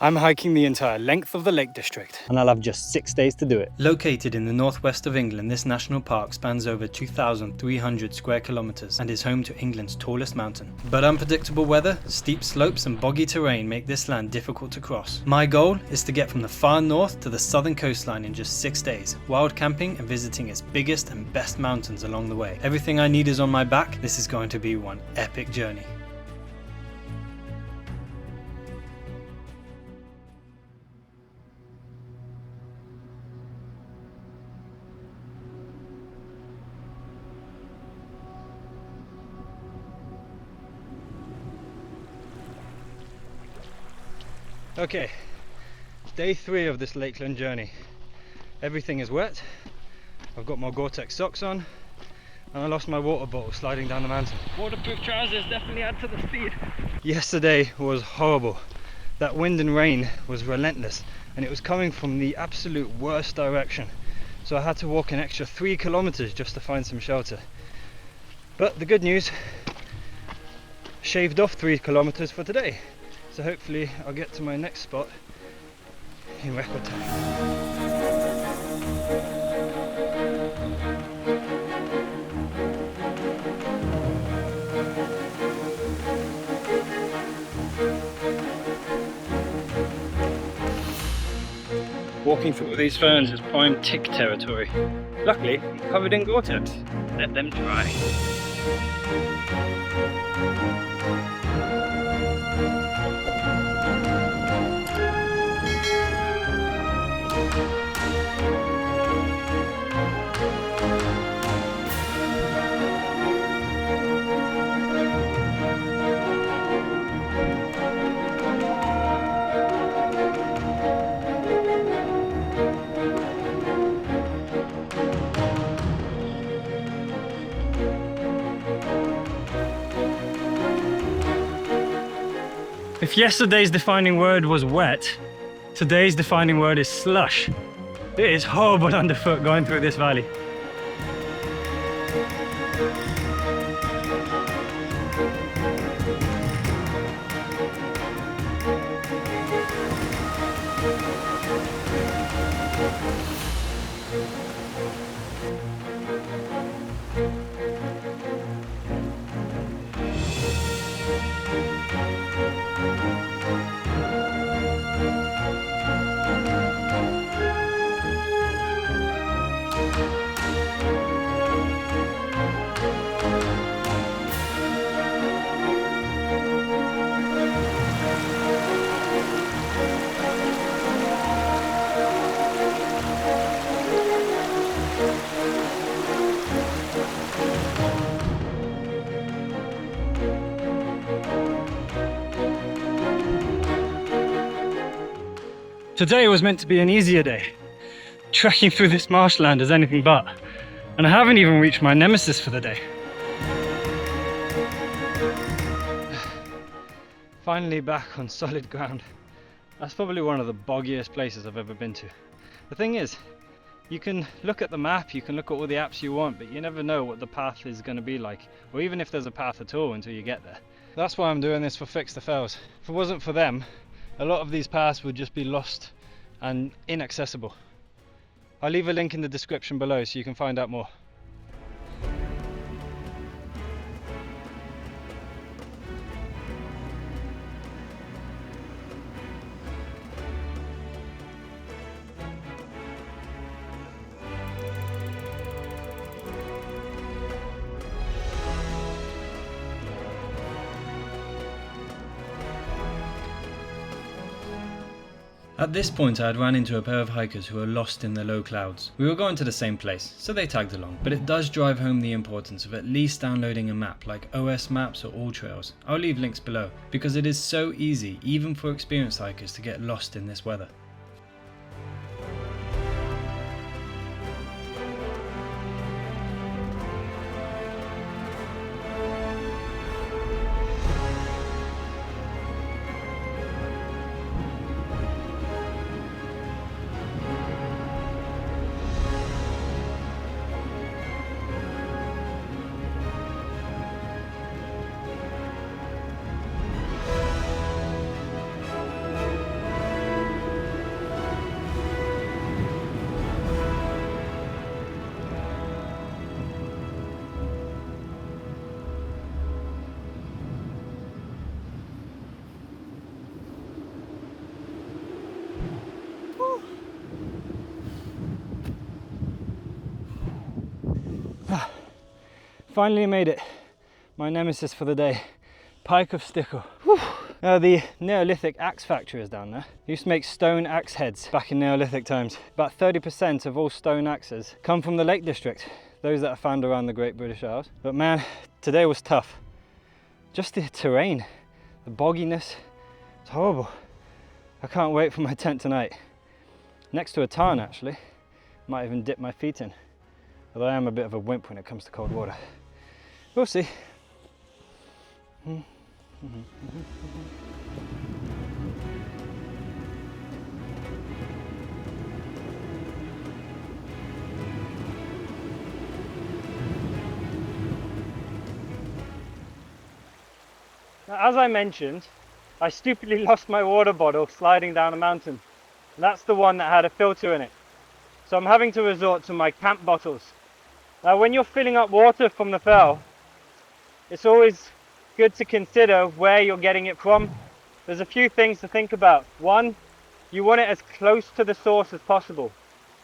I'm hiking the entire length of the Lake District, and I'll have just 6 days to do it. Located in the northwest of England, this national park spans over 2,300 square kilometres and is home to England's tallest mountain. But unpredictable weather, steep slopes and boggy terrain make this land difficult to cross. My goal is to get from the far north to the southern coastline in just 6 days, wild camping and visiting its biggest and best mountains along the way. Everything I need is on my back. This is going to be one epic journey. Okay, day 3 of this Lakeland journey. Everything is wet. I've got my Gore-Tex socks on, and I lost my water bottle sliding down the mountain. Waterproof trousers definitely add to the speed. Yesterday was horrible. That wind and rain was relentless, and it was coming from the absolute worst direction. So I had to walk an extra 3 kilometers just to find some shelter. But the good news, shaved off 3 kilometers for today. So hopefully I'll get to my next spot in record time. Walking through these ferns is prime tick territory. Luckily, covered in Gore-Tex. Let them dry. If yesterday's defining word was wet, today's defining word is slush. It is horrible underfoot going through this valley. Today was meant to be an easier day. Trekking through this marshland is anything but, and I haven't even reached my nemesis for the day. Finally back on solid ground. That's probably one of the boggiest places I've ever been to. The thing is, you can look at the map, you can look at all the apps you want, but you never know what the path is going to be like, or even if there's a path at all until you get there. That's why I'm doing this for Fix the Fells. If it wasn't for them, a lot of these paths would just be lost and inaccessible. I'll leave a link in the description below so you can find out more. At this point I had ran into a pair of hikers who were lost in the low clouds. We were going to the same place, so they tagged along, but it does drive home the importance of at least downloading a map like OS Maps or All Trails. I'll leave links below, because it is so easy, even for experienced hikers, to get lost in this weather. finally made it. My nemesis for the day, Pike of Stickle. The Neolithic axe factory is down there. They used to make stone axe heads back in Neolithic times. About 30% of all stone axes come from the Lake District, those that are found around the Great British Isles. But man, today was tough. Just the terrain, the bogginess, it's horrible. I can't wait for my tent tonight. Next to a tarn actually. Might even dip my feet in. Although I am a bit of a wimp when it comes to cold water. We'll see. Now, as I mentioned, I stupidly lost my water bottle sliding down a mountain. And that's the one that had a filter in it. So I'm having to resort to my camp bottles. Now when you're filling up water from the fell, it's always good to consider where you're getting it from. There's a few things to think about. One, you want it as close to the source as possible.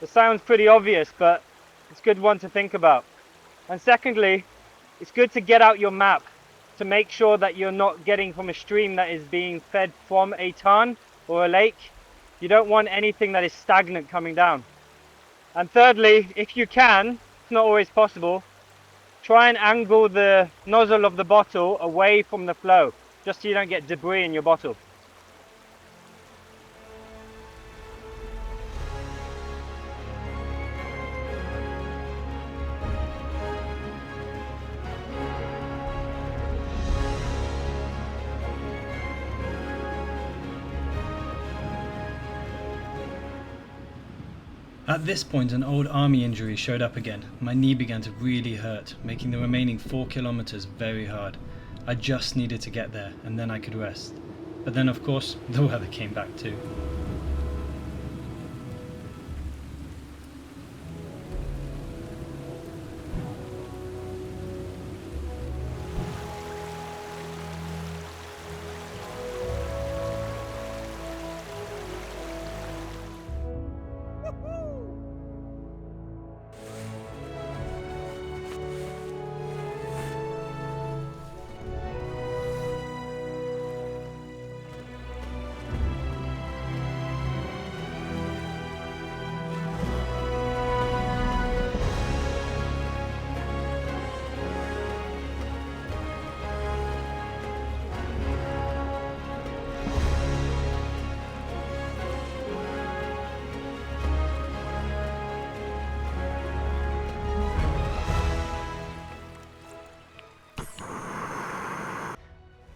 It sounds pretty obvious, but it's a good one to think about. And secondly, it's good to get out your map to make sure that you're not getting from a stream that is being fed from a tarn or a lake. You don't want anything that is stagnant coming down. And thirdly, if you can, it's not always possible, try and angle the nozzle of the bottle away from the flow, just so you don't get debris in your bottle. At this point, an old army injury showed up again. My knee began to really hurt, making the remaining 4 kilometers very hard. I just needed to get there, and then I could rest. But then, of course, the weather came back too.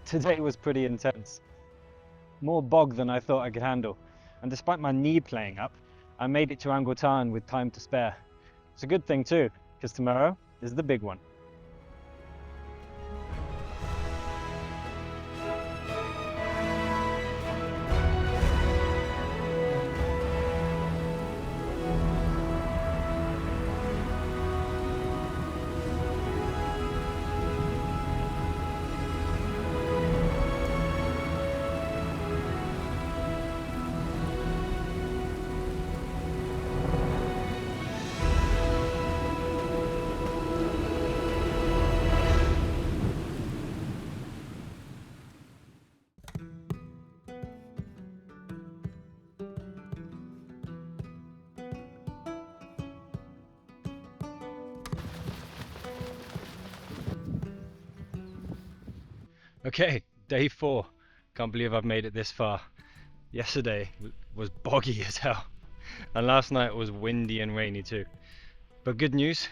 Today was pretty intense. More bog than I thought I could handle. And despite my knee playing up, I made it to Angle Tarn with time to spare. It's a good thing too, because tomorrow is the big one. Okay, day 4. Can't believe I've made it this far. Yesterday was boggy as hell, and last night was windy and rainy too. But good news,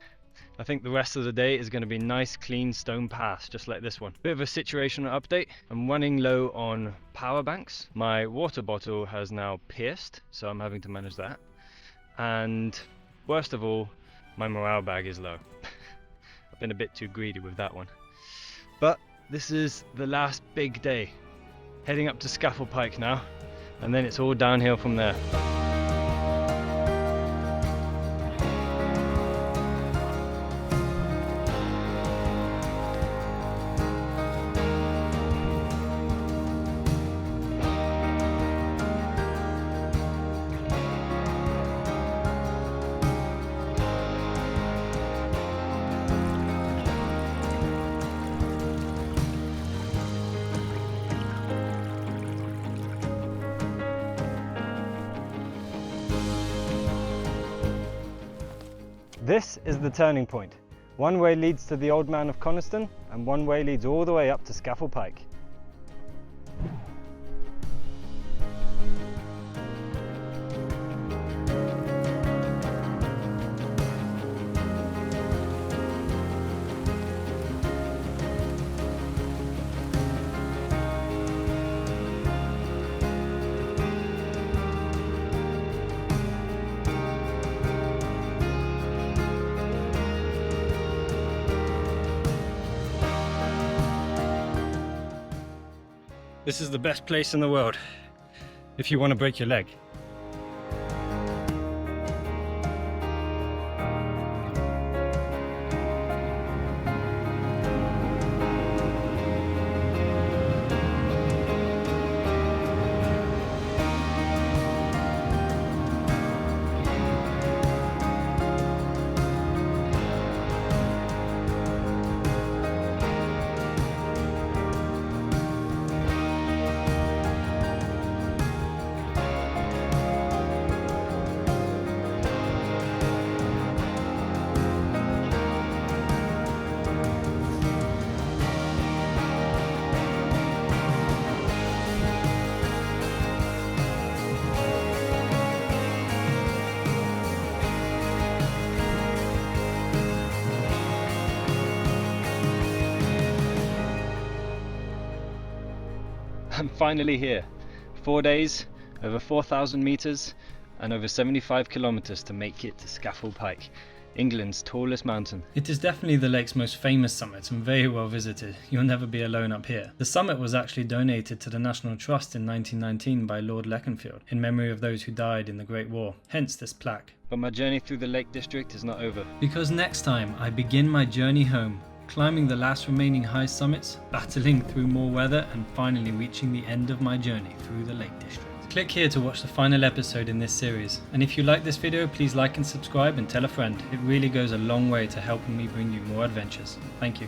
I think the rest of the day is going to be nice clean stone paths just like this one. Bit of a situational update. I'm running low on power banks. My water bottle has now pierced, so I'm having to manage that. And worst of all, my morale bag is low. I've been a bit too greedy with that one. But this is the last big day. Heading up to Scafell Pike now, and then it's all downhill from there. This is the turning point. One way leads to the Old Man of Coniston and one way leads all the way up to Scafell Pike. This is the best place in the world if you want to break your leg. I'm finally here. 4 days, over 4,000 meters and over 75 kilometers to make it to Scafell Pike, England's tallest mountain. It is definitely the lake's most famous summit and very well visited. You'll never be alone up here. The summit was actually donated to the National Trust in 1919 by Lord Leconfield in memory of those who died in the Great War, hence this plaque. But my journey through the Lake District is not over. Because next time I begin my journey home, climbing the last remaining high summits, battling through more weather and finally reaching the end of my journey through the Lake District. Click here to watch the final episode in this series, and if you like this video please like and subscribe and tell a friend. It really goes a long way to helping me bring you more adventures. Thank you.